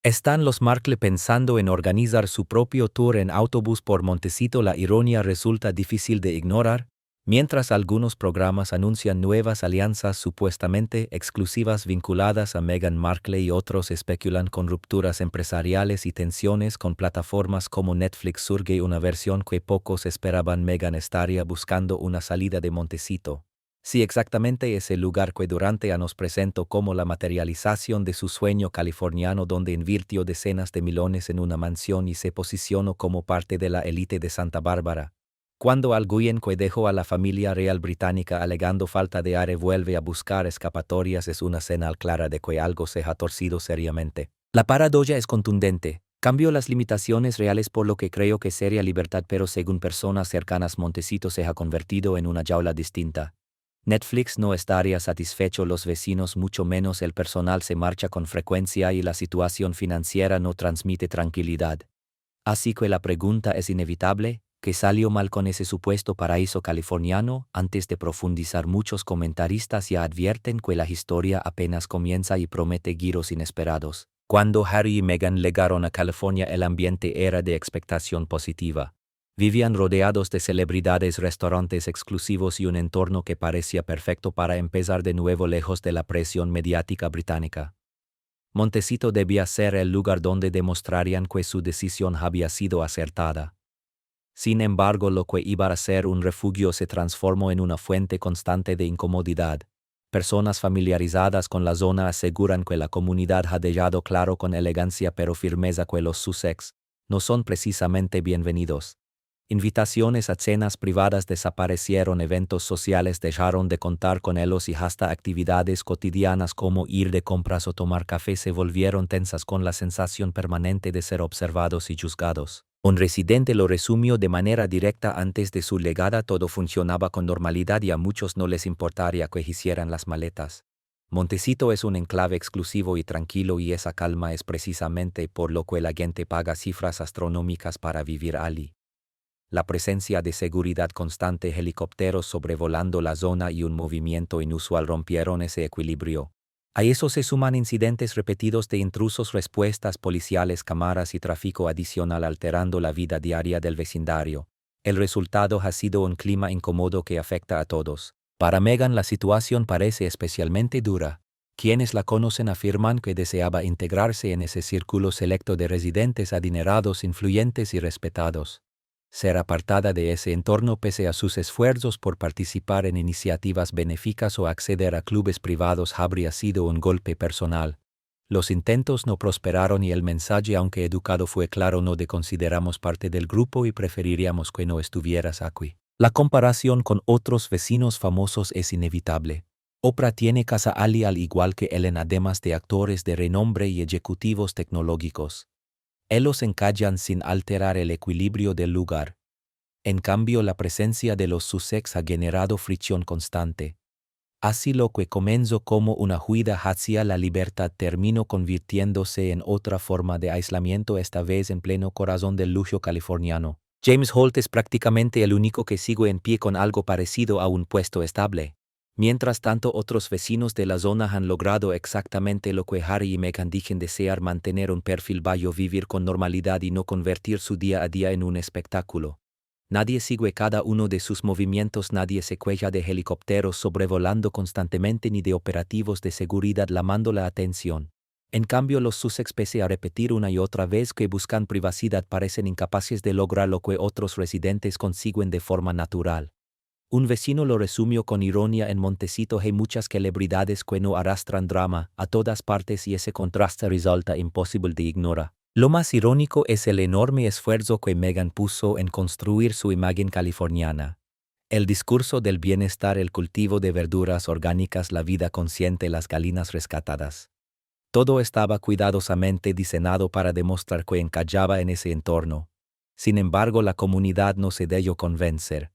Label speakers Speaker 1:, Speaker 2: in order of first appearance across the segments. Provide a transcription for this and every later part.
Speaker 1: Están los Markle pensando en organizar su propio tour en autobús por Montecito. La ironía resulta difícil de ignorar, mientras algunos programas anuncian nuevas alianzas supuestamente exclusivas vinculadas a Meghan Markle y otros especulan con rupturas empresariales y tensiones con plataformas como Netflix. Surge una versión que pocos esperaban: Meghan estaría buscando una salida de Montecito. Sí, exactamente ese lugar que durante años presentó como la materialización de su sueño californiano, donde invirtió decenas de millones en una mansión y se posicionó como parte de la élite de Santa Bárbara. Cuando alguien que dejó a la familia real británica alegando falta de aire vuelve a buscar escapatorias, es una señal clara de que algo se ha torcido seriamente. La paradoja es contundente. Cambió las limitaciones reales por lo que creo que sería libertad, pero según personas cercanas, Montecito se ha convertido en una jaula distinta. Netflix no estaría satisfecho, los vecinos mucho menos, el personal se marcha con frecuencia y la situación financiera no transmite tranquilidad. Así que la pregunta es inevitable: ¿qué salió mal con ese supuesto paraíso californiano? Antes de profundizar, muchos comentaristas ya advierten que la historia apenas comienza y promete giros inesperados. Cuando Harry y Meghan llegaron a California, el ambiente era de expectación positiva. Vivían rodeados de celebridades, restaurantes exclusivos y un entorno que parecía perfecto para empezar de nuevo, lejos de la presión mediática británica. Montecito debía ser el lugar donde demostrarían que su decisión había sido acertada. Sin embargo, lo que iba a ser un refugio se transformó en una fuente constante de incomodidad. Personas familiarizadas con la zona aseguran que la comunidad ha dejado claro con elegancia pero firmeza que los Sussex no son precisamente bienvenidos. Invitaciones a cenas privadas desaparecieron, eventos sociales dejaron de contar con ellos y hasta actividades cotidianas como ir de compras o tomar café se volvieron tensas, con la sensación permanente de ser observados y juzgados. Un residente lo resumió de manera directa: antes de su llegada todo funcionaba con normalidad y a muchos no les importaría que hicieran las maletas. Montecito es un enclave exclusivo y tranquilo, y esa calma es precisamente por lo que la gente paga cifras astronómicas para vivir allí. La presencia de seguridad constante, helicópteros sobrevolando la zona y un movimiento inusual rompieron ese equilibrio. A eso se suman incidentes repetidos de intrusos, respuestas policiales, cámaras y tráfico adicional alterando la vida diaria del vecindario. El resultado ha sido un clima incómodo que afecta a todos. Para Meghan la situación parece especialmente dura. Quienes la conocen afirman que deseaba integrarse en ese círculo selecto de residentes adinerados, influyentes y respetados. Ser apartada de ese entorno pese a sus esfuerzos por participar en iniciativas benéficas o acceder a clubes privados habría sido un golpe personal. Los intentos no prosperaron y el mensaje, aunque educado, fue claro: no te consideramos parte del grupo y preferiríamos que no estuvieras aquí. La comparación con otros vecinos famosos es inevitable. Oprah tiene casa allí al igual que Ellen, además de actores de renombre y ejecutivos tecnológicos. Ellos encallan sin alterar el equilibrio del lugar. En cambio, la presencia de los Sussex ha generado fricción constante. Así, lo que comenzó como una huida hacia la libertad terminó convirtiéndose en otra forma de aislamiento, esta vez en pleno corazón del lujo californiano. James Holt es prácticamente el único que sigue en pie con algo parecido a un puesto estable. Mientras tanto, otros vecinos de la zona han logrado exactamente lo que Harry y Meghan dicen desear: mantener un perfil bajo, vivir con normalidad y no convertir su día a día en un espectáculo. Nadie sigue cada uno de sus movimientos, nadie se cuelga de helicópteros sobrevolando constantemente ni de operativos de seguridad llamando la atención. En cambio, los Sussex, pese a repetir una y otra vez que buscan privacidad, parecen incapaces de lograr lo que otros residentes consiguen de forma natural. Un vecino lo resumió con ironía: en Montecito hay muchas celebridades que no arrastran drama a todas partes y ese contraste resulta imposible de ignorar. Lo más irónico es el enorme esfuerzo que Meghan puso en construir su imagen californiana. El discurso del bienestar, el cultivo de verduras orgánicas, la vida consciente, las gallinas rescatadas. Todo estaba cuidadosamente diseñado para demostrar que encajaba en ese entorno. Sin embargo, la comunidad no se dejó convencer.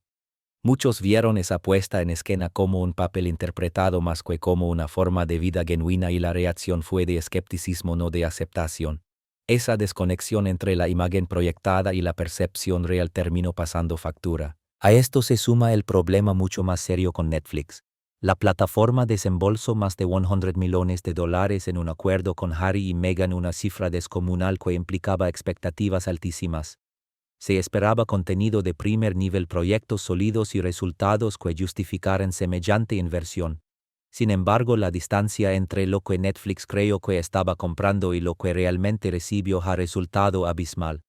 Speaker 1: Muchos vieron esa puesta en escena como un papel interpretado más que como una forma de vida genuina, y la reacción fue de escepticismo, no de aceptación. Esa desconexión entre la imagen proyectada y la percepción real terminó pasando factura. A esto se suma el problema mucho más serio con Netflix. La plataforma desembolsó más de $100 millones en un acuerdo con Harry y Meghan, una cifra descomunal que implicaba expectativas altísimas. Se esperaba contenido de primer nivel, proyectos sólidos y resultados que justificaran semejante inversión. Sin embargo, la distancia entre lo que Netflix creyó que estaba comprando y lo que realmente recibió ha resultado abismal.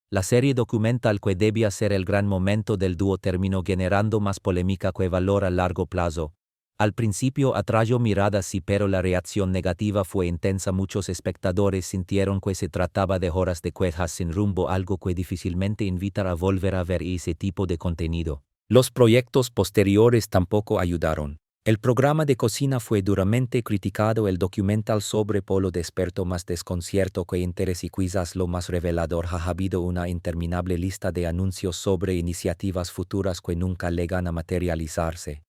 Speaker 1: La serie documental que debía ser el gran momento del dúo terminó generando más polémica que valor a largo plazo. Al principio atrajo miradas, sí, pero la reacción negativa fue intensa. Muchos espectadores sintieron que se trataba de horas de quejas sin rumbo, algo que difícilmente invitará a volver a ver ese tipo de contenido. Los proyectos posteriores tampoco ayudaron. El programa de cocina fue duramente criticado, el documental sobre Polo despertó más desconcierto que interés, y quizás lo más revelador, ha habido una interminable lista de anuncios sobre iniciativas futuras que nunca llegan a materializarse.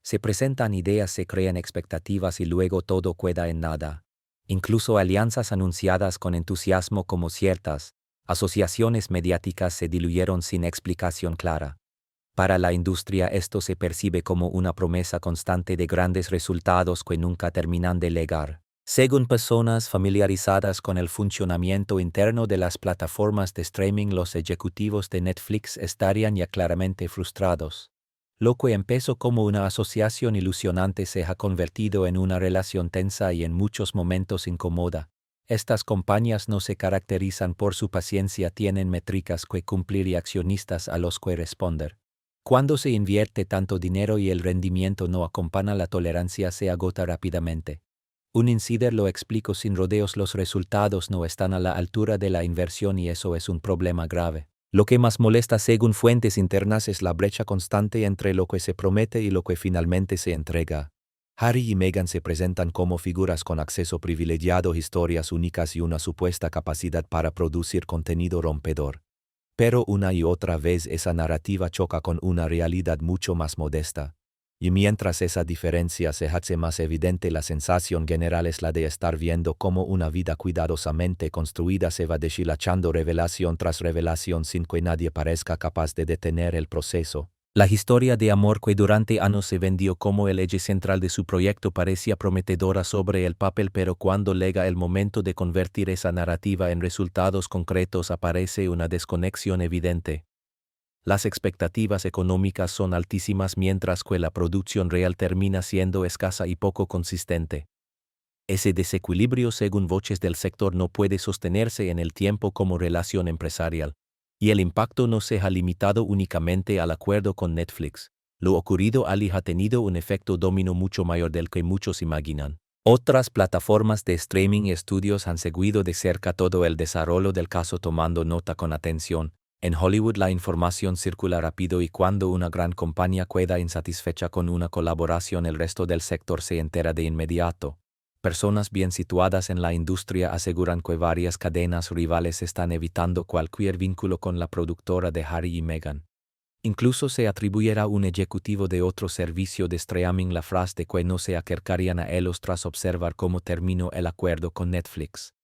Speaker 1: Se presentan ideas, se crean expectativas y luego todo queda en nada. Incluso alianzas anunciadas con entusiasmo como ciertas asociaciones mediáticas se diluyeron sin explicación clara. Para la industria esto se percibe como una promesa constante de grandes resultados que nunca terminan de llegar. Según personas familiarizadas con el funcionamiento interno de las plataformas de streaming, los ejecutivos de Netflix estarían ya claramente frustrados. Lo que empezó como una asociación ilusionante se ha convertido en una relación tensa y en muchos momentos incómoda. Estas compañías no se caracterizan por su paciencia, tienen métricas que cumplir y accionistas a los que responder. Cuando se invierte tanto dinero y el rendimiento no acompaña, la tolerancia se agota rápidamente. Un insider lo explicó sin rodeos: los resultados no están a la altura de la inversión y eso es un problema grave. Lo que más molesta, según fuentes internas, es la brecha constante entre lo que se promete y lo que finalmente se entrega. Harry y Meghan se presentan como figuras con acceso privilegiado, historias únicas y una supuesta capacidad para producir contenido rompedor. Pero una y otra vez esa narrativa choca con una realidad mucho más modesta. Y mientras esa diferencia se hace más evidente, la sensación general es la de estar viendo cómo una vida cuidadosamente construida se va deshilachando revelación tras revelación sin que nadie parezca capaz de detener el proceso. La historia de amor que durante años se vendió como el eje central de su proyecto parecía prometedora sobre el papel, pero cuando llega el momento de convertir esa narrativa en resultados concretos aparece una desconexión evidente. Las expectativas económicas son altísimas mientras que la producción real termina siendo escasa y poco consistente. Ese desequilibrio, según voces del sector, no puede sostenerse en el tiempo como relación empresarial. Y el impacto no se ha limitado únicamente al acuerdo con Netflix. Lo ocurrido allí ha tenido un efecto dominó mucho mayor del que muchos imaginan. Otras plataformas de streaming y estudios han seguido de cerca todo el desarrollo del caso, tomando nota con atención. En Hollywood la información circula rápido y cuando una gran compañía queda insatisfecha con una colaboración, el resto del sector se entera de inmediato. Personas bien situadas en la industria aseguran que varias cadenas rivales están evitando cualquier vínculo con la productora de Harry y Meghan. Incluso se atribuyera a un ejecutivo de otro servicio de streaming la frase de que no se acercarían a ellos tras observar cómo terminó el acuerdo con Netflix.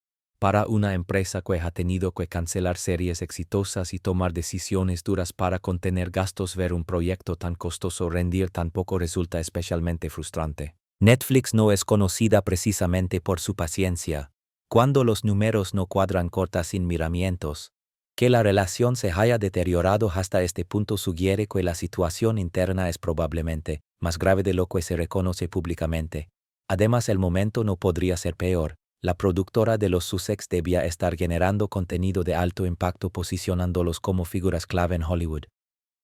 Speaker 1: Para una empresa que ha tenido que cancelar series exitosas y tomar decisiones duras para contener gastos, ver un proyecto tan costoso rendir tan poco resulta especialmente frustrante. Netflix no es conocida precisamente por su paciencia. Cuando los números no cuadran, corta sin miramientos. Que la relación se haya deteriorado hasta este punto sugiere que la situación interna es probablemente más grave de lo que se reconoce públicamente. Además, el momento no podría ser peor. La productora de los Sussex debía estar generando contenido de alto impacto, posicionándolos como figuras clave en Hollywood.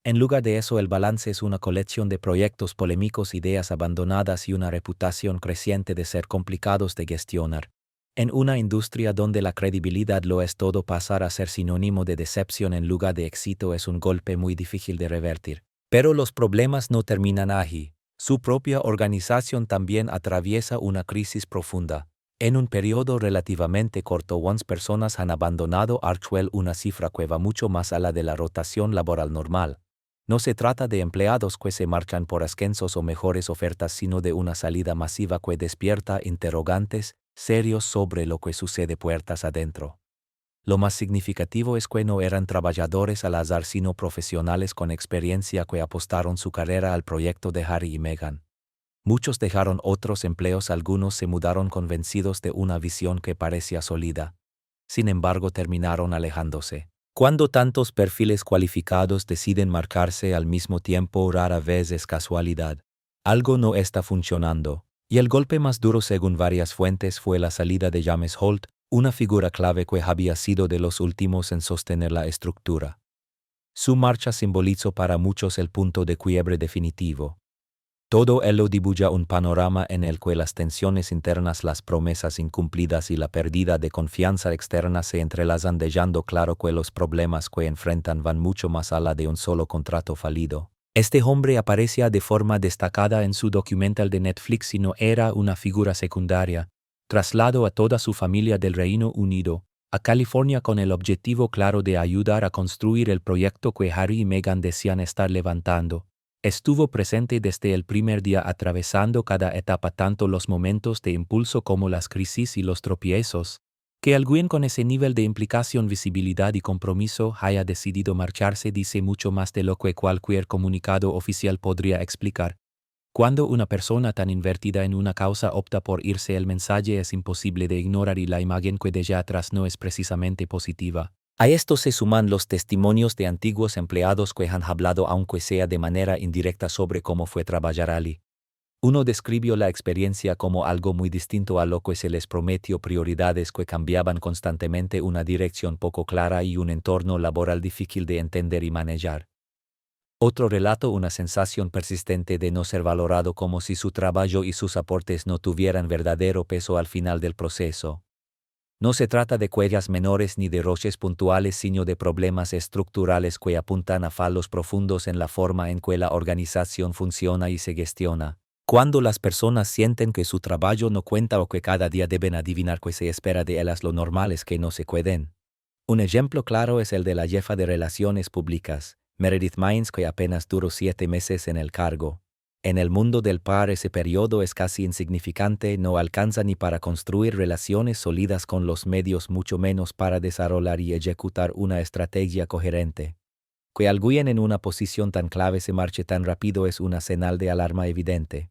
Speaker 1: En lugar de eso, el balance es una colección de proyectos polémicos, ideas abandonadas y una reputación creciente de ser complicados de gestionar. En una industria donde la credibilidad lo es todo, pasar a ser sinónimo de decepción en lugar de éxito es un golpe muy difícil de revertir. Pero los problemas no terminan allí. Su propia organización también atraviesa una crisis profunda. En un periodo relativamente corto, 11 personas han abandonado Archwell, una cifra que va mucho más allá de la rotación laboral normal. No se trata de empleados que se marchan por ascensos o mejores ofertas, sino de una salida masiva que despierta interrogantes serios sobre lo que sucede puertas adentro. Lo más significativo es que no eran trabajadores al azar, sino profesionales con experiencia que apostaron su carrera al proyecto de Harry y Meghan. Muchos dejaron otros empleos, algunos se mudaron convencidos de una visión que parecía sólida. Sin embargo, terminaron alejándose. Cuando tantos perfiles cualificados deciden marcarse al mismo tiempo, rara vez es casualidad. Algo no está funcionando. Y el golpe más duro, según varias fuentes, fue la salida de James Holt, una figura clave que había sido de los últimos en sostener la estructura. Su marcha simbolizó para muchos el punto de quiebre definitivo. Todo ello dibuja un panorama en el que las tensiones internas, las promesas incumplidas y la pérdida de confianza externa se entrelazan, dejando claro que los problemas que enfrentan van mucho más allá de un solo contrato fallido. Este hombre aparecía de forma destacada en su documental de Netflix y no era una figura secundaria. Trasladó a toda su familia del Reino Unido a California con el objetivo claro de ayudar a construir el proyecto que Harry y Meghan decían estar levantando. Estuvo presente desde el primer día, atravesando cada etapa, tanto los momentos de impulso como las crisis y los tropiezos. Que alguien con ese nivel de implicación, visibilidad y compromiso haya decidido marcharse dice mucho más de lo que cualquier comunicado oficial podría explicar. Cuando una persona tan invertida en una causa opta por irse, el mensaje es imposible de ignorar y la imagen que deja atrás no es precisamente positiva. A esto se suman los testimonios de antiguos empleados que han hablado, aunque sea de manera indirecta, sobre cómo fue trabajar allí. Uno describió la experiencia como algo muy distinto a lo que se les prometió: prioridades que cambiaban constantemente, una dirección poco clara y un entorno laboral difícil de entender y manejar. Otro relato, una sensación persistente de no ser valorado, como si su trabajo y sus aportes no tuvieran verdadero peso al final del proceso. No se trata de cuellas menores ni de roches puntuales, sino de problemas estructurales que apuntan a fallos profundos en la forma en que la organización funciona y se gestiona. Cuando las personas sienten que su trabajo no cuenta o que cada día deben adivinar qué se espera de ellas, lo normal es que no se queden. Un ejemplo claro es el de la jefa de Relaciones Públicas, Meredith Mines, que apenas duró 7 meses en el cargo. En el mundo del PR ese periodo es casi insignificante, no alcanza ni para construir relaciones sólidas con los medios, mucho menos para desarrollar y ejecutar una estrategia coherente. Que alguien en una posición tan clave se marche tan rápido es una señal de alarma evidente.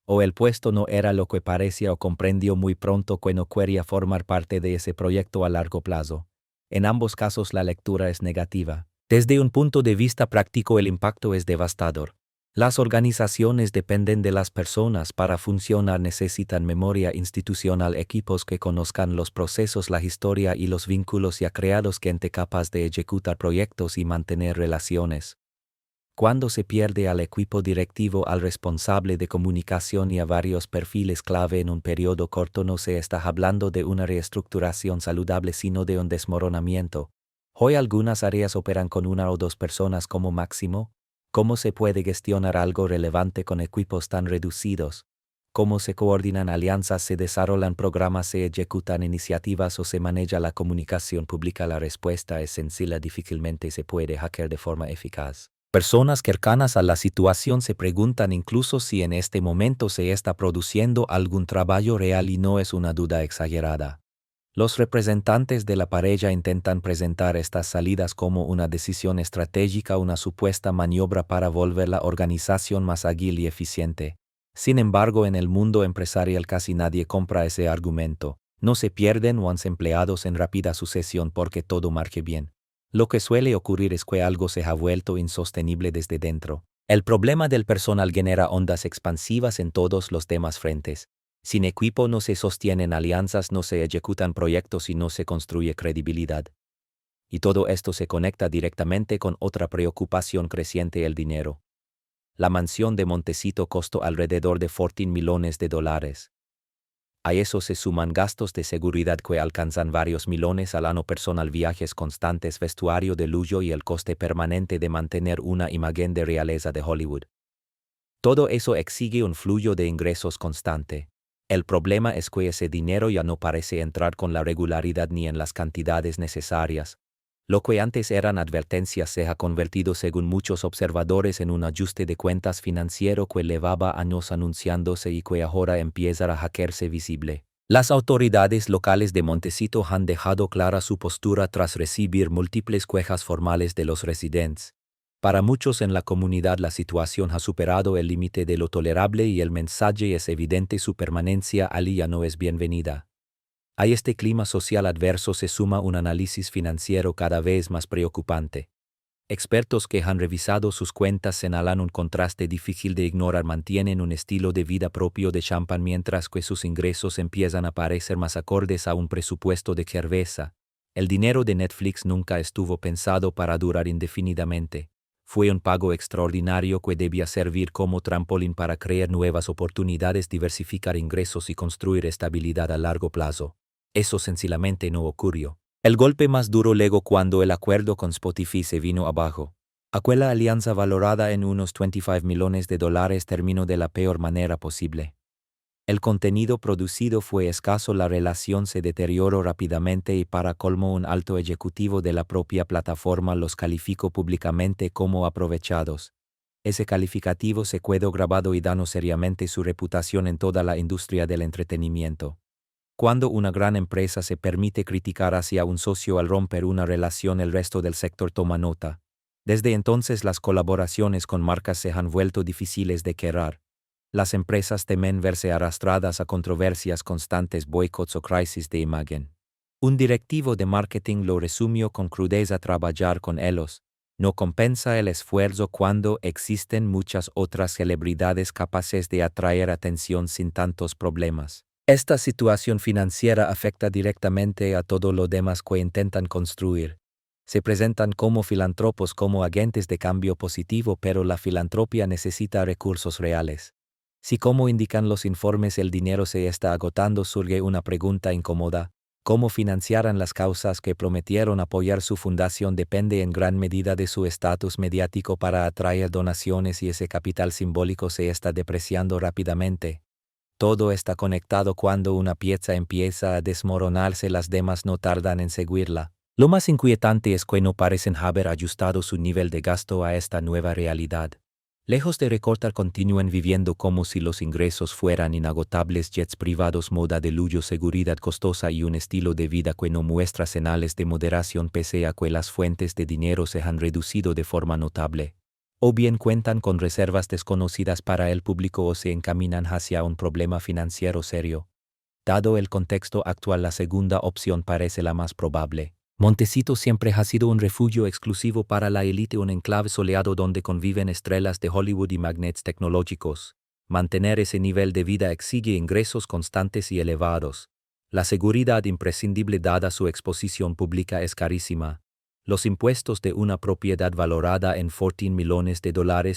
Speaker 1: O el puesto no era lo que parecía, o comprendió muy pronto que no quería formar parte de ese proyecto a largo plazo. En ambos casos la lectura es negativa. Desde un punto de vista práctico, el impacto es devastador. Las organizaciones dependen de las personas para funcionar, necesitan memoria institucional, equipos que conozcan los procesos, la historia y los vínculos ya creados, gente capaz de ejecutar proyectos y mantener relaciones. Cuando se pierde al equipo directivo, al responsable de comunicación y a varios perfiles clave en un periodo corto, no se está hablando de una reestructuración saludable, sino de un desmoronamiento. Hoy algunas áreas operan con 1 o 2 personas como máximo. ¿Cómo se puede gestionar algo relevante con equipos tan reducidos? ¿Cómo se coordinan alianzas, se desarrollan programas, se ejecutan iniciativas o se maneja la comunicación pública? La respuesta es sencilla: difícilmente se puede hackear de forma eficaz. Personas cercanas a la situación se preguntan incluso si en este momento se está produciendo algún trabajo real, y no es una duda exagerada. Los representantes de la pareja intentan presentar estas salidas como una decisión estratégica, una supuesta maniobra para volver la organización más ágil y eficiente. Sin embargo, en el mundo empresarial casi nadie compra ese argumento. No se pierden o han empleados en rápida sucesión porque todo marche bien. Lo que suele ocurrir es que algo se ha vuelto insostenible desde dentro. El problema del personal genera ondas expansivas en todos los demás frentes. Sin equipo no se sostienen alianzas, no se ejecutan proyectos y no se construye credibilidad. Y todo esto se conecta directamente con otra preocupación creciente: el dinero. La mansión de Montecito costó alrededor de $14 millones. A eso se suman gastos de seguridad que alcanzan varios millones al año, personal, viajes constantes, vestuario de lujo y el coste permanente de mantener una imagen de realeza de Hollywood. Todo eso exige un flujo de ingresos constante. El problema es que ese dinero ya no parece entrar con la regularidad ni en las cantidades necesarias. Lo que antes eran advertencias se ha convertido, según muchos observadores, en un ajuste de cuentas financiero que llevaba años anunciándose y que ahora empieza a hacerse visible. Las autoridades locales de Montecito han dejado clara su postura tras recibir múltiples quejas formales de los residentes. Para muchos en la comunidad la situación ha superado el límite de lo tolerable y el mensaje es evidente: su permanencia allí ya no es bienvenida. A este clima social adverso se suma un análisis financiero cada vez más preocupante. Expertos que han revisado sus cuentas señalan un contraste difícil de ignorar: mantienen un estilo de vida propio de champán mientras que sus ingresos empiezan a parecer más acordes a un presupuesto de cerveza. El dinero de Netflix nunca estuvo pensado para durar indefinidamente. Fue un pago extraordinario que debía servir como trampolín para crear nuevas oportunidades, diversificar ingresos y construir estabilidad a largo plazo. Eso sencillamente no ocurrió. El golpe más duro llegó cuando el acuerdo con Spotify se vino abajo. Aquella alianza valorada en unos $25 millones terminó de la peor manera posible. El contenido producido fue escaso, la relación se deterioró rápidamente y para colmo un alto ejecutivo de la propia plataforma los calificó públicamente como aprovechados. Ese calificativo se quedó grabado y dañó seriamente su reputación en toda la industria del entretenimiento. Cuando una gran empresa se permite criticar hacia un socio al romper una relación, el resto del sector toma nota. Desde entonces las colaboraciones con marcas se han vuelto difíciles de quebrar. Las empresas temen verse arrastradas a controversias constantes, boicots o crisis de imagen. Un directivo de marketing lo resumió con crudeza: trabajar con ellos no compensa el esfuerzo cuando existen muchas otras celebridades capaces de atraer atención sin tantos problemas. Esta situación financiera afecta directamente a todo lo demás que intentan construir. Se presentan como filántropos, como agentes de cambio positivo, pero la filantropía necesita recursos reales. Si, como indican los informes, el dinero se está agotando, surge una pregunta incómoda: ¿cómo financiarán las causas que prometieron apoyar? Su fundación depende en gran medida de su estatus mediático para atraer donaciones y ese capital simbólico se está depreciando rápidamente. Todo está conectado. Cuando una pieza empieza a desmoronarse, las demás no tardan en seguirla. Lo más inquietante es que no parecen haber ajustado su nivel de gasto a esta nueva realidad. Lejos de recortar, continúan viviendo como si los ingresos fueran inagotables: jets privados, moda de lujo, seguridad costosa y un estilo de vida que no muestra señales de moderación pese a que las fuentes de dinero se han reducido de forma notable. O bien cuentan con reservas desconocidas para el público o se encaminan hacia un problema financiero serio. Dado el contexto actual, la segunda opción parece la más probable. Montecito siempre ha sido un refugio exclusivo para la élite, un enclave soleado donde conviven estrellas de Hollywood y magnates tecnológicos. Mantener ese nivel de vida exige ingresos constantes y elevados. La seguridad imprescindible dada su exposición pública es carísima. Los impuestos de una propiedad valorada en $14 millones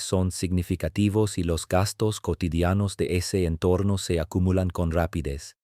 Speaker 1: son significativos y los gastos cotidianos de ese entorno se acumulan con rapidez.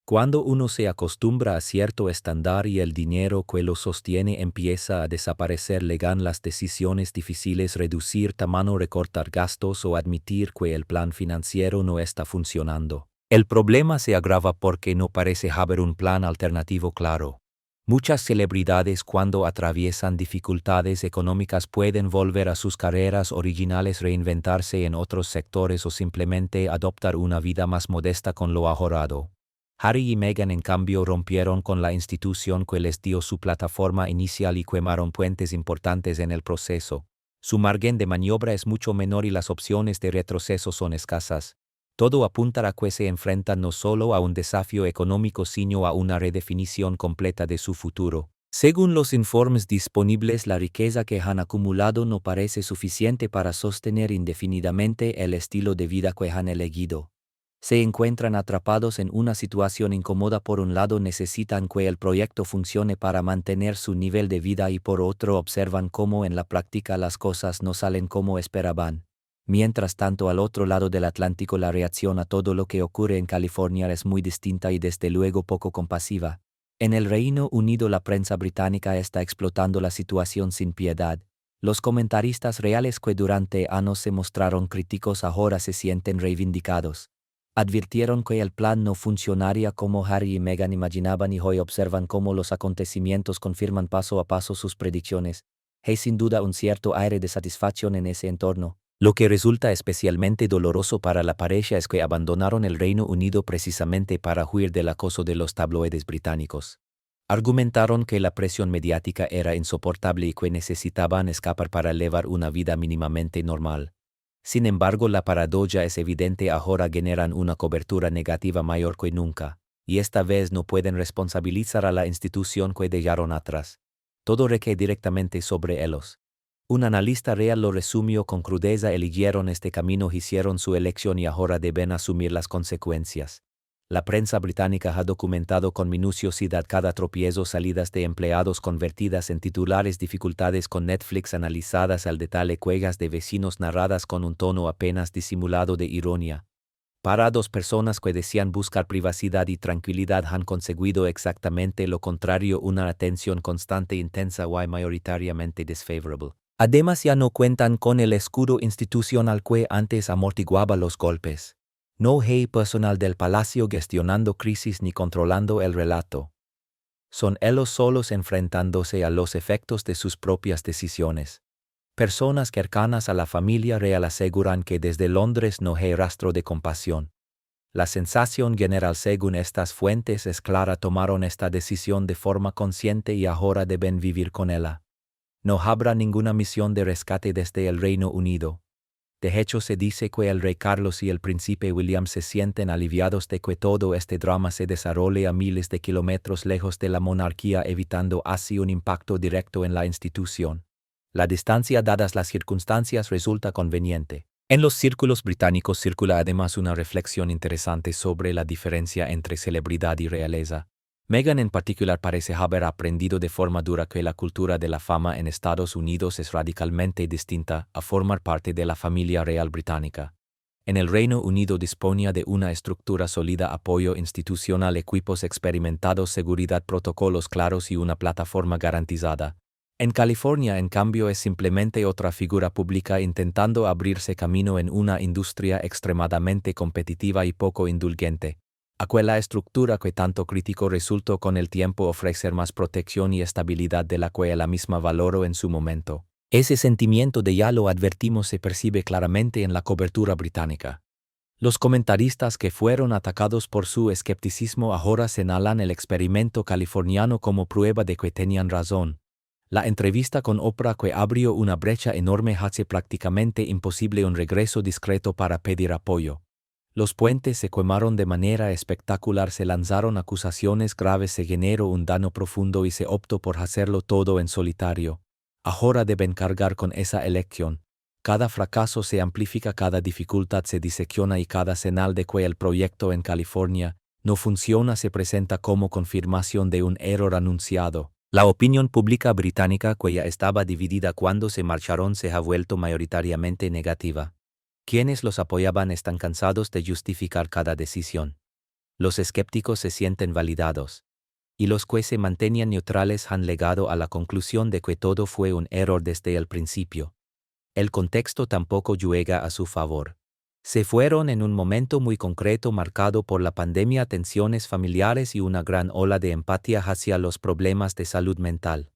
Speaker 1: Cuando uno se acostumbra a cierto estándar y el dinero que lo sostiene empieza a desaparecer, llegan las decisiones difíciles: reducir tamaño, recortar gastos o admitir que el plan financiero no está funcionando. El problema se agrava porque no parece haber un plan alternativo claro. Muchas celebridades, cuando atraviesan dificultades económicas, pueden volver a sus carreras originales, reinventarse en otros sectores o simplemente adoptar una vida más modesta con lo ahorrado. Harry y Meghan, en cambio, rompieron con la institución que les dio su plataforma inicial y quemaron puentes importantes en el proceso. Su margen de maniobra es mucho menor y las opciones de retroceso son escasas. Todo apunta a que se enfrentan no solo a un desafío económico, sino a una redefinición completa de su futuro. Según los informes disponibles, la riqueza que han acumulado no parece suficiente para sostener indefinidamente el estilo de vida que han elegido. Se encuentran atrapados en una situación incómoda: por un lado necesitan que el proyecto funcione para mantener su nivel de vida y por otro observan cómo en la práctica las cosas no salen como esperaban. Mientras tanto, al otro lado del Atlántico, la reacción a todo lo que ocurre en California es muy distinta y desde luego poco compasiva. En el Reino Unido, la prensa británica está explotando la situación sin piedad. Los comentaristas reales que durante años se mostraron críticos ahora se sienten reivindicados. Advirtieron que el plan no funcionaría como Harry y Meghan imaginaban y hoy observan cómo los acontecimientos confirman paso a paso sus predicciones. Hay sin duda un cierto aire de satisfacción en ese entorno. Lo que resulta especialmente doloroso para la pareja es que abandonaron el Reino Unido precisamente para huir del acoso de los tabloides británicos. Argumentaron que la presión mediática era insoportable y que necesitaban escapar para llevar una vida mínimamente normal. Sin embargo, la paradoja es evidente: ahora generan una cobertura negativa mayor que nunca, y esta vez no pueden responsabilizar a la institución que dejaron atrás. Todo recae directamente sobre ellos. Un analista real lo resumió con crudeza: eligieron este camino, hicieron su elección y ahora deben asumir las consecuencias. La prensa británica ha documentado con minuciosidad cada tropiezo: salidas de empleados convertidas en titulares, dificultades con Netflix analizadas al detalle, quejas de vecinos narradas con un tono apenas disimulado de ironía. Para dos personas que desean buscar privacidad y tranquilidad han conseguido exactamente lo contrario: una atención constante, intensa y mayoritariamente desfavorable. Además, ya no cuentan con el escudo institucional que antes amortiguaba los golpes. No hay personal del palacio gestionando crisis ni controlando el relato. Son ellos solos enfrentándose a los efectos de sus propias decisiones. Personas cercanas a la familia real aseguran que desde Londres no hay rastro de compasión. La sensación general, según estas fuentes, es clara: tomaron esta decisión de forma consciente y ahora deben vivir con ella. No habrá ninguna misión de rescate desde el Reino Unido. De hecho, se dice que el rey Carlos y el príncipe William se sienten aliviados de que todo este drama se desarrolle a miles de kilómetros lejos de la monarquía, evitando así un impacto directo en la institución. La distancia, dadas las circunstancias, resulta conveniente. En los círculos británicos circula además una reflexión interesante sobre la diferencia entre celebridad y realeza. Meghan en particular parece haber aprendido de forma dura que la cultura de la fama en Estados Unidos es radicalmente distinta a formar parte de la familia real británica. En el Reino Unido disponía de una estructura sólida, apoyo institucional, equipos experimentados, seguridad, protocolos claros y una plataforma garantizada. En California, en cambio, es simplemente otra figura pública intentando abrirse camino en una industria extremadamente competitiva y poco indulgente. Aquella estructura que tanto criticó resultó con el tiempo ofrecer más protección y estabilidad de la que ella misma valoró en su momento. Ese sentimiento, de ya lo advertimos, se percibe claramente en la cobertura británica. Los comentaristas que fueron atacados por su escepticismo ahora señalan el experimento californiano como prueba de que tenían razón. La entrevista con Oprah, que abrió una brecha enorme, hace prácticamente imposible un regreso discreto para pedir apoyo. Los puentes se quemaron de manera espectacular, se lanzaron acusaciones graves, se generó un daño profundo y se optó por hacerlo todo en solitario. Ahora deben cargar con esa elección. Cada fracaso se amplifica, cada dificultad se disecciona y cada señal de que el proyecto en California no funciona se presenta como confirmación de un error anunciado. La opinión pública británica, que ya estaba dividida cuando se marcharon, se ha vuelto mayoritariamente negativa. Quienes los apoyaban están cansados de justificar cada decisión. Los escépticos se sienten validados. Y los que se mantenían neutrales han llegado a la conclusión de que todo fue un error desde el principio. El contexto tampoco juega a su favor. Se fueron en un momento muy concreto marcado por la pandemia, tensiones familiares y una gran ola de empatía hacia los problemas de salud mental.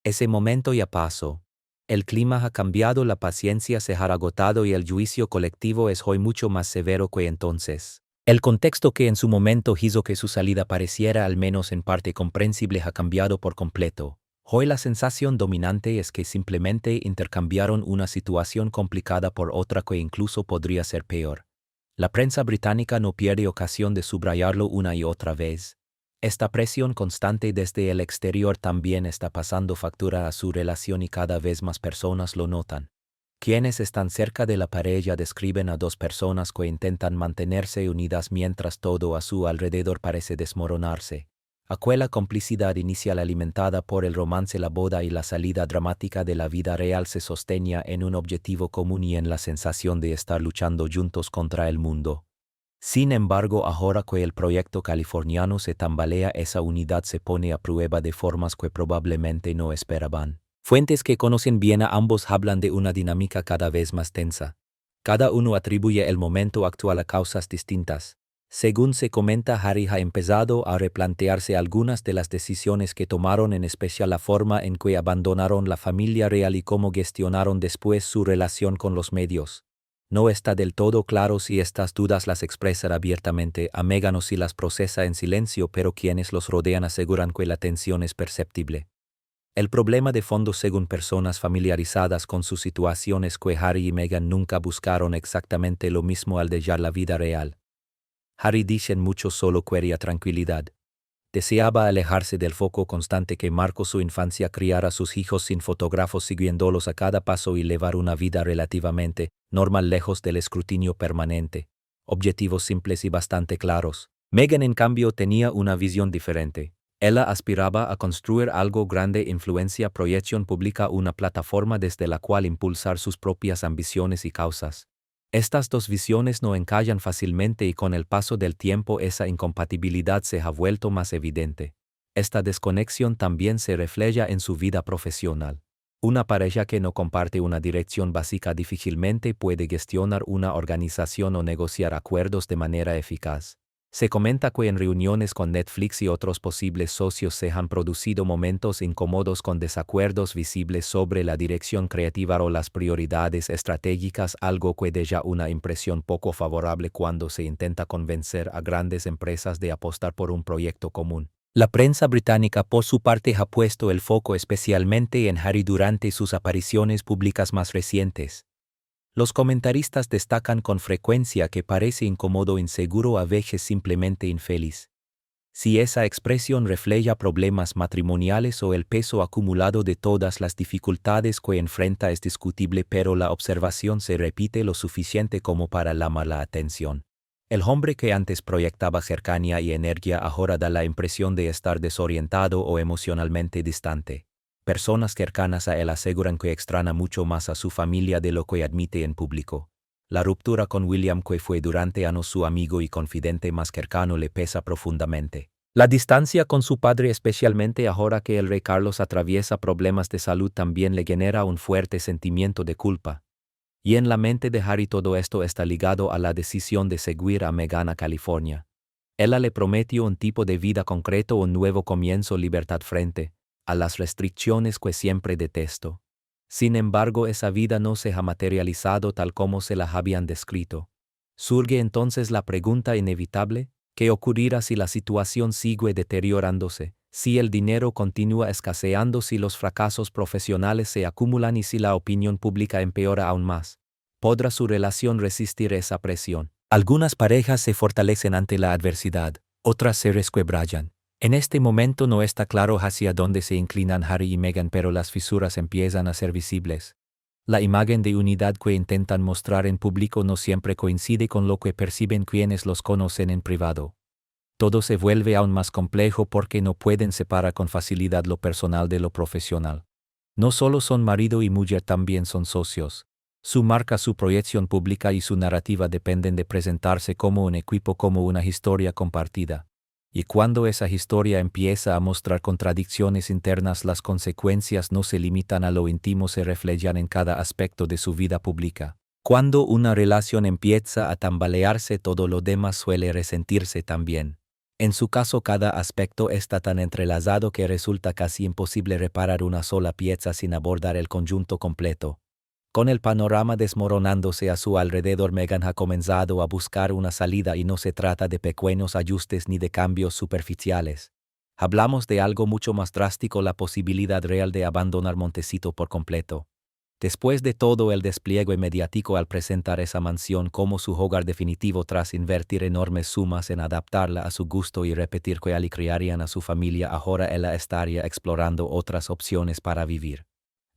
Speaker 1: Ese momento ya pasó. El clima ha cambiado, la paciencia se ha agotado y el juicio colectivo es hoy mucho más severo que entonces. El contexto que en su momento hizo que su salida pareciera al menos en parte comprensible ha cambiado por completo. Hoy la sensación dominante es que simplemente intercambiaron una situación complicada por otra que incluso podría ser peor. La prensa británica no pierde ocasión de subrayarlo una y otra vez. Esta presión constante desde el exterior también está pasando factura a su relación y cada vez más personas lo notan. Quienes están cerca de la pareja describen a dos personas que intentan mantenerse unidas mientras todo a su alrededor parece desmoronarse. Aquella complicidad inicial alimentada por el romance, la boda y la salida dramática de la vida real se sostenía en un objetivo común y en la sensación de estar luchando juntos contra el mundo. Sin embargo, ahora que el proyecto californiano se tambalea, esa unidad se pone a prueba de formas que probablemente no esperaban. Fuentes que conocen bien a ambos hablan de una dinámica cada vez más tensa. Cada uno atribuye el momento actual a causas distintas. Según se comenta, Harry ha empezado a replantearse algunas de las decisiones que tomaron, en especial la forma en que abandonaron la familia real y cómo gestionaron después su relación con los medios. No está del todo claro si estas dudas las expresa abiertamente a Meghan o si las procesa en silencio, pero quienes los rodean aseguran que la tensión es perceptible. El problema de fondo, según personas familiarizadas con su situación, es que Harry y Meghan nunca buscaron exactamente lo mismo al dejar la vida real. Harry, dicen muchos, solo quería tranquilidad. Deseaba alejarse del foco constante que marcó su infancia, criar a sus hijos sin fotógrafos siguiéndolos a cada paso y llevar una vida relativamente normal lejos del escrutinio permanente. Objetivos simples y bastante claros. Meghan, en cambio, tenía una visión diferente. Ella aspiraba a construir algo grande, influencia, proyección pública, una plataforma desde la cual impulsar sus propias ambiciones y causas. Estas dos visiones no encajan fácilmente y con el paso del tiempo esa incompatibilidad se ha vuelto más evidente. Esta desconexión también se refleja en su vida profesional. Una pareja que no comparte una dirección básica difícilmente puede gestionar una organización o negociar acuerdos de manera eficaz. Se comenta que en reuniones con Netflix y otros posibles socios se han producido momentos incómodos con desacuerdos visibles sobre la dirección creativa o las prioridades estratégicas, algo que deja una impresión poco favorable cuando se intenta convencer a grandes empresas de apostar por un proyecto común. La prensa británica, por su parte, ha puesto el foco especialmente en Harry durante sus apariciones públicas más recientes. Los comentaristas destacan con frecuencia que parece incómodo, inseguro, a veces simplemente infeliz. Si esa expresión refleja problemas matrimoniales o el peso acumulado de todas las dificultades que enfrenta es discutible, pero la observación se repite lo suficiente como para llamar la atención. El hombre que antes proyectaba cercanía y energía ahora da la impresión de estar desorientado o emocionalmente distante. Personas cercanas a él aseguran que extraña mucho más a su familia de lo que admite en público. La ruptura con William, que fue durante años su amigo y confidente más cercano, le pesa profundamente. La distancia con su padre, especialmente ahora que el rey Carlos atraviesa problemas de salud, también le genera un fuerte sentimiento de culpa. Y en la mente de Harry todo esto está ligado a la decisión de seguir a Meghan a California. Ella le prometió un tipo de vida concreto, un nuevo comienzo, libertad frente a las restricciones que siempre detesto. Sin embargo, esa vida no se ha materializado tal como se la habían descrito. Surge entonces la pregunta inevitable: ¿qué ocurrirá si la situación sigue deteriorándose? Si el dinero continúa escaseando, si los fracasos profesionales se acumulan y si la opinión pública empeora aún más. ¿Podrá su relación resistir esa presión? Algunas parejas se fortalecen ante la adversidad, otras se resquebrajan. En este momento no está claro hacia dónde se inclinan Harry y Meghan, pero las fisuras empiezan a ser visibles. La imagen de unidad que intentan mostrar en público no siempre coincide con lo que perciben quienes los conocen en privado. Todo se vuelve aún más complejo porque no pueden separar con facilidad lo personal de lo profesional. No solo son marido y mujer, también son socios. Su marca, su proyección pública y su narrativa dependen de presentarse como un equipo, como una historia compartida. Y cuando esa historia empieza a mostrar contradicciones internas, las consecuencias no se limitan a lo íntimo, se reflejan en cada aspecto de su vida pública. Cuando una relación empieza a tambalearse, todo lo demás suele resentirse también. En su caso, cada aspecto está tan entrelazado que resulta casi imposible reparar una sola pieza sin abordar el conjunto completo. Con el panorama desmoronándose a su alrededor, Meghan ha comenzado a buscar una salida, y no se trata de pequeños ajustes ni de cambios superficiales. Hablamos de algo mucho más drástico: la posibilidad real de abandonar Montecito por completo. Después de todo el despliegue mediático al presentar esa mansión como su hogar definitivo, tras invertir enormes sumas en adaptarla a su gusto y repetir que allí criarían a su familia, ahora ella estaría explorando otras opciones para vivir.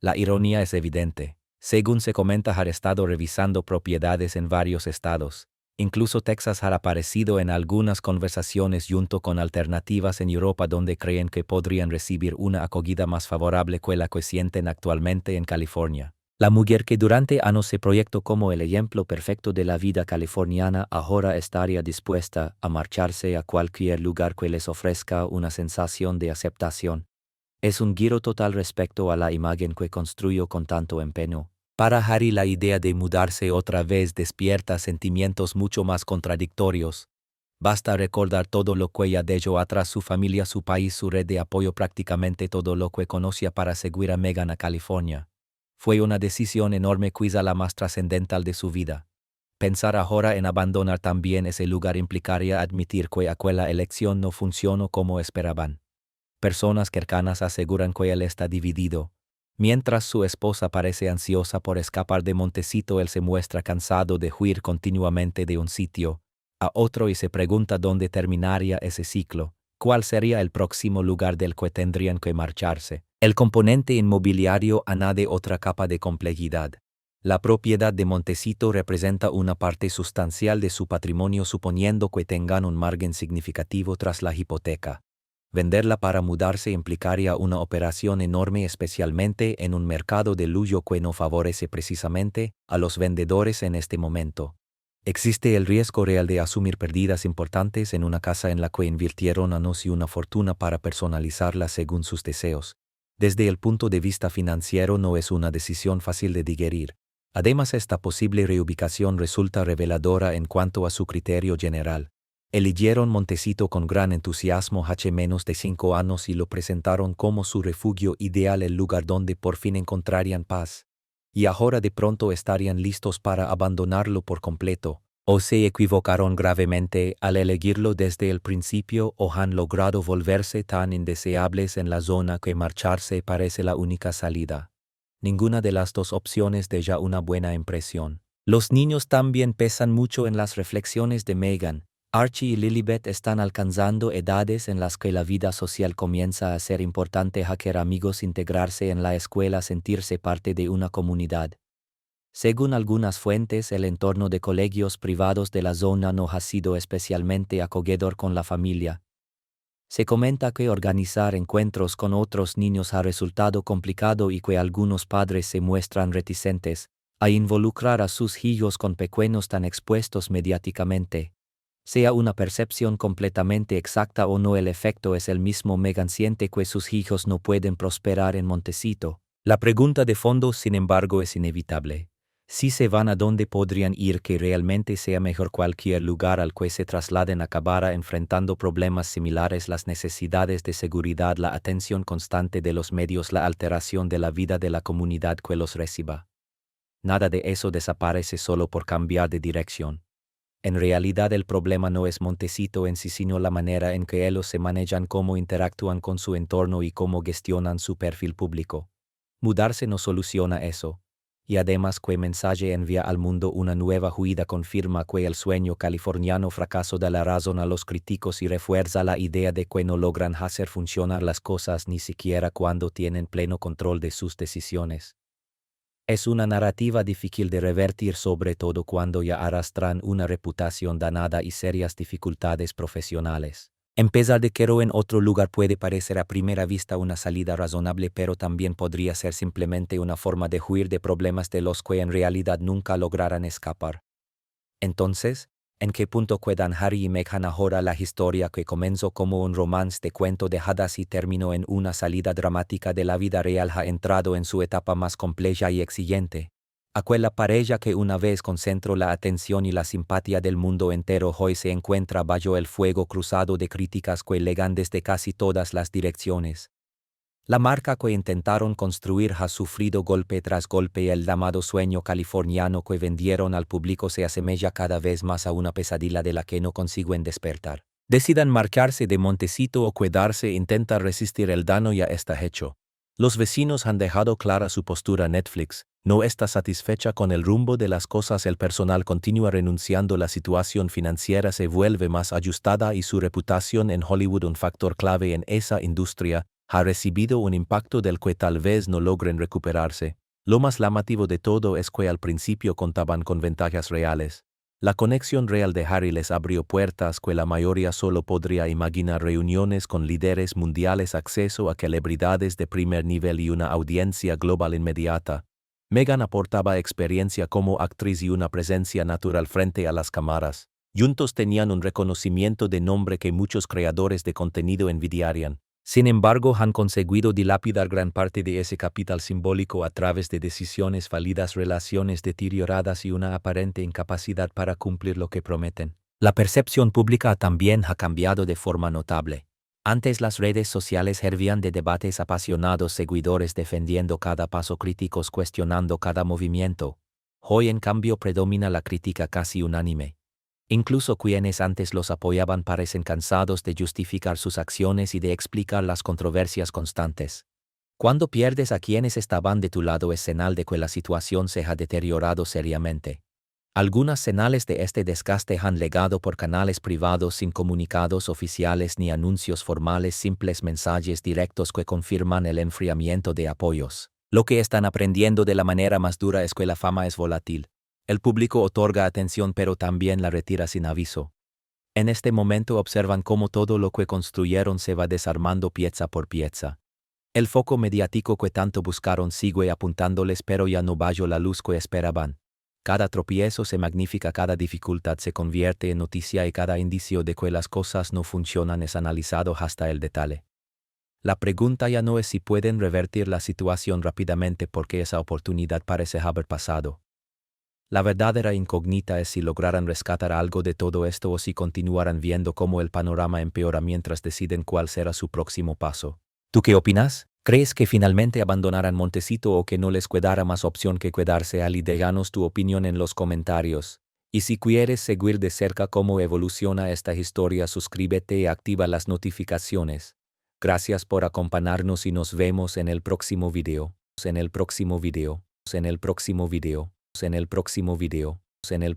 Speaker 1: La ironía es evidente. Según se comenta, ha estado revisando propiedades en varios estados. Incluso Texas ha aparecido en algunas conversaciones junto con alternativas en Europa donde creen que podrían recibir una acogida más favorable que la que sienten actualmente en California. La mujer que durante años se proyectó como el ejemplo perfecto de la vida californiana ahora estaría dispuesta a marcharse a cualquier lugar que les ofrezca una sensación de aceptación. Es un giro total respecto a la imagen que construyó con tanto empeño. Para Harry, la idea de mudarse otra vez despierta sentimientos mucho más contradictorios. Basta recordar todo lo que ya dejó atrás: su familia, su país, su red de apoyo, prácticamente todo lo que conocía, para seguir a Meghan a California. Fue una decisión enorme, quizá la más trascendental de su vida. Pensar ahora en abandonar también ese lugar implicaría admitir que aquella elección no funcionó como esperaban. Personas cercanas aseguran que él está dividido. Mientras su esposa parece ansiosa por escapar de Montecito, él se muestra cansado de huir continuamente de un sitio a otro y se pregunta dónde terminaría ese ciclo, cuál sería el próximo lugar del que tendrían que marcharse. El componente inmobiliario añade otra capa de complejidad. La propiedad de Montecito representa una parte sustancial de su patrimonio suponiendo que tengan un margen significativo tras la hipoteca. Venderla para mudarse implicaría una operación enorme, especialmente en un mercado de lujo que no favorece precisamente a los vendedores en este momento. Existe el riesgo real de asumir pérdidas importantes en una casa en la que invirtieron años y una fortuna para personalizarla según sus deseos. Desde el punto de vista financiero no es una decisión fácil de digerir. Además, esta posible reubicación resulta reveladora en cuanto a su criterio general. Eligieron Montecito con gran entusiasmo hace menos de 5 años y lo presentaron como su refugio ideal, el lugar donde por fin encontrarían paz. Y ahora de pronto estarían listos para abandonarlo por completo. O se equivocaron gravemente al elegirlo desde el principio o han logrado volverse tan indeseables en la zona que marcharse parece la única salida. Ninguna de las dos opciones deja una buena impresión. Los niños también pesan mucho en las reflexiones de Megan. Archie y Lilibet están alcanzando edades en las que la vida social comienza a ser importante: hacer amigos, integrarse en la escuela, sentirse parte de una comunidad. Según algunas fuentes, el entorno de colegios privados de la zona no ha sido especialmente acogedor con la familia. Se comenta que organizar encuentros con otros niños ha resultado complicado y que algunos padres se muestran reticentes a involucrar a sus hijos con pequeños tan expuestos mediáticamente. Sea una percepción completamente exacta o no, el efecto es el mismo. Megan siente que sus hijos no pueden prosperar en Montecito. La pregunta de fondo, sin embargo, es inevitable. Si se van, ¿a dónde podrían ir que realmente sea mejor? Cualquier lugar al que se trasladen acabará enfrentando problemas similares: las necesidades de seguridad, la atención constante de los medios, la alteración de la vida de la comunidad que los reciba. Nada de eso desaparece solo por cambiar de dirección. En realidad, el problema no es Montecito en sí, sino la manera en que ellos se manejan, cómo interactúan con su entorno y cómo gestionan su perfil público. Mudarse no soluciona eso. Y además, ¿qué mensaje envía al mundo una nueva huida? Confirma que el sueño californiano fracasó, da la razón a los críticos y refuerza la idea de que no logran hacer funcionar las cosas ni siquiera cuando tienen pleno control de sus decisiones. Es una narrativa difícil de revertir, sobre todo cuando ya arrastran una reputación danada y serias dificultades profesionales. Empezar de cero en otro lugar puede parecer a primera vista una salida razonable, pero también podría ser simplemente una forma de huir de problemas de los que en realidad nunca lograrán escapar. Entonces, ¿en qué punto quedan Harry y Meghan ahora? La historia, que comenzó como un romance de cuento de hadas y terminó en una salida dramática de la vida real, ha entrado en su etapa más compleja y exigente. Aquella pareja que una vez concentró la atención y la simpatía del mundo entero hoy se encuentra bajo el fuego cruzado de críticas que llegan desde casi todas las direcciones. La marca que intentaron construir ha sufrido golpe tras golpe y el llamado sueño californiano que vendieron al público se asemeja cada vez más a una pesadilla de la que no consiguen despertar. Decidan marcharse de Montecito o quedarse, intenta resistir el daño ya está hecho. Los vecinos han dejado clara su postura. Netflix no está satisfecha con el rumbo de las cosas, el personal continúa renunciando, la situación financiera se vuelve más ajustada y su reputación en Hollywood, un factor clave en esa industria, ha recibido un impacto del que tal vez no logren recuperarse. Lo más llamativo de todo es que al principio contaban con ventajas reales. La conexión real de Harry les abrió puertas que la mayoría solo podría imaginar: reuniones con líderes mundiales, acceso a celebridades de primer nivel y una audiencia global inmediata. Meghan aportaba experiencia como actriz y una presencia natural frente a las cámaras. Juntos tenían un reconocimiento de nombre que muchos creadores de contenido envidiarían. Sin embargo, han conseguido dilapidar gran parte de ese capital simbólico a través de decisiones fallidas, relaciones deterioradas y una aparente incapacidad para cumplir lo que prometen. La percepción pública también ha cambiado de forma notable. Antes las redes sociales hervían de debates apasionados, seguidores defendiendo cada paso, críticos cuestionando cada movimiento. Hoy en cambio predomina la crítica casi unánime. Incluso quienes antes los apoyaban parecen cansados de justificar sus acciones y de explicar las controversias constantes. Cuando pierdes a quienes estaban de tu lado es señal de que la situación se ha deteriorado seriamente. Algunas señales de este desgaste han llegado por canales privados sin comunicados oficiales ni anuncios formales, simples mensajes directos que confirman el enfriamiento de apoyos. Lo que están aprendiendo de la manera más dura es que la fama es volátil. El público otorga atención pero también la retira sin aviso. En este momento observan cómo todo lo que construyeron se va desarmando pieza por pieza. El foco mediático que tanto buscaron sigue apuntándoles pero ya no vaya la luz que esperaban. Cada tropiezo se magnifica, cada dificultad se convierte en noticia y cada indicio de que las cosas no funcionan es analizado hasta el detalle. La pregunta ya no es si pueden revertir la situación rápidamente porque esa oportunidad parece haber pasado. La verdadera incógnita es si lograrán rescatar algo de todo esto o si continuarán viendo cómo el panorama empeora mientras deciden cuál será su próximo paso. ¿Tú qué opinas? ¿Crees que finalmente abandonarán Montecito o que no les quedará más opción que quedarse allí? Déjanos tu opinión en los comentarios. Y si quieres seguir de cerca cómo evoluciona esta historia, suscríbete y activa las notificaciones. Gracias por acompañarnos y nos vemos en el próximo video. En el próximo video. En el próximo video. En el próximo video. En el próximo